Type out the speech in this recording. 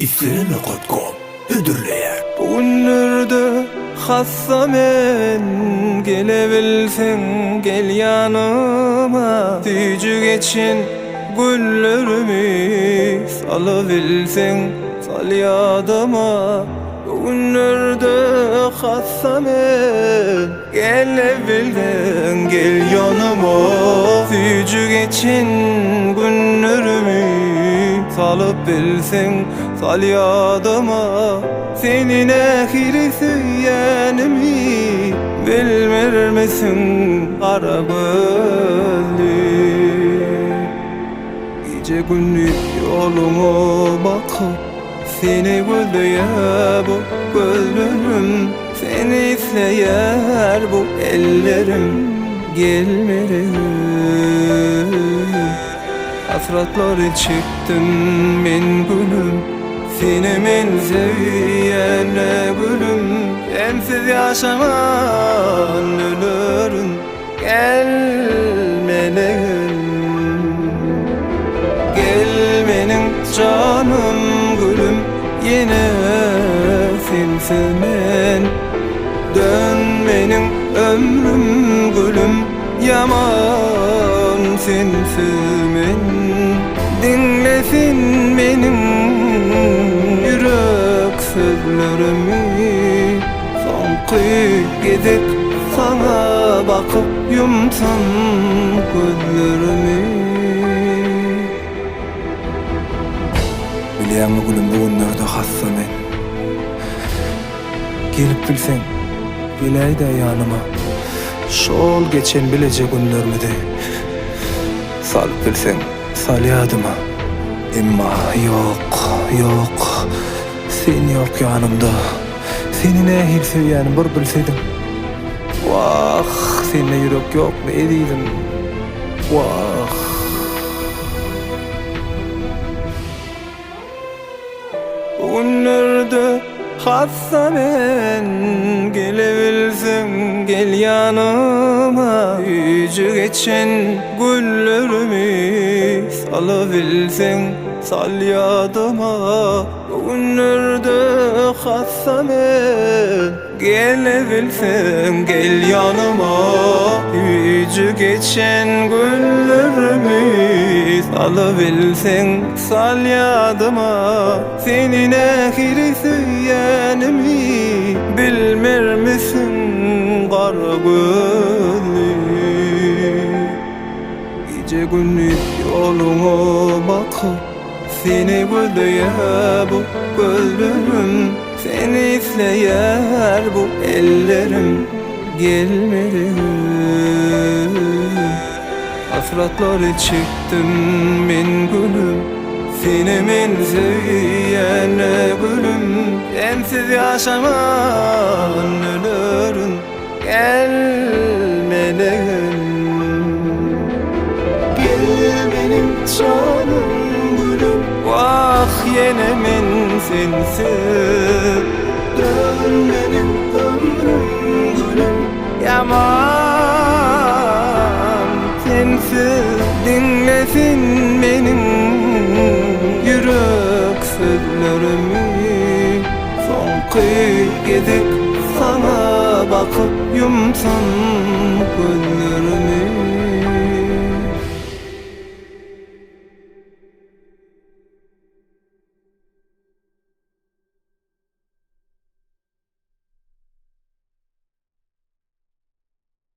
İstirene.com ödürleyer. Günlerde hassa men gelebilsen gel yanıma. Tücü geçin güllerimi salabilsen sal yadıma. Günlerde hassa men gelebilsen gel yanıma. Tücü geçin günlerimi salıp bilsen sal yadıma. Senin ahiri söyyenimi bilmer misin kara gözlü? Gece gündüz yoluma bakıp seni gözlüyor bu gözlerim, seni izleyer bu ellerim. Gelmeli hasratları çektim men gülüm, seni men seviyene gülüm. Sensiz yaşaman ölürüm, gelmeli gel benim canım gülüm. Yine sensiz men dön benim ömrüm gülüm. Yaman sensiz men dinlesin benim yürek sözlerimi. Sanki gidip sana bakıp yumsam gözlerimi. Bilýän mi gülüm, bu günlerde hassa men. Gelip bilsen bileýdi yanıma. Şol geçen bilecek günlerimi de salıp bilsen sal yadıma. Emma yok sen yok yanımda. Seni nähil sevýänim bir bilseydim. Vah, seninle yürek yok ne ediydim. Vah. Günlerde hassa men gelebilsen gel yanıma. Yüzü geçen güllerimi salabilsen sal yadıma. Günlerde hassa men gelebilsen gel yanıma. Yüzü geçen güllerimi salabilsen sal yadıma. Senin ahiri söyyenimi bilmer misin kara gözlü? Gece gündüz yoluma bakıp seni gözlüyor bu gözlerim, seni izleyer bu ellerim. Gelmeli hasratları çektim men gülüm, seni men seviyene gülüm. Sensiz yaşaman ölürüm, gelmeli gel benim canım gülüm. Vah yine men sensiz dön benim ömrüm gülüm. Yaman sensiz dinlesin benim yürek sözlerimi. Sanki gidip sana bakıp yumsam gözlerimi.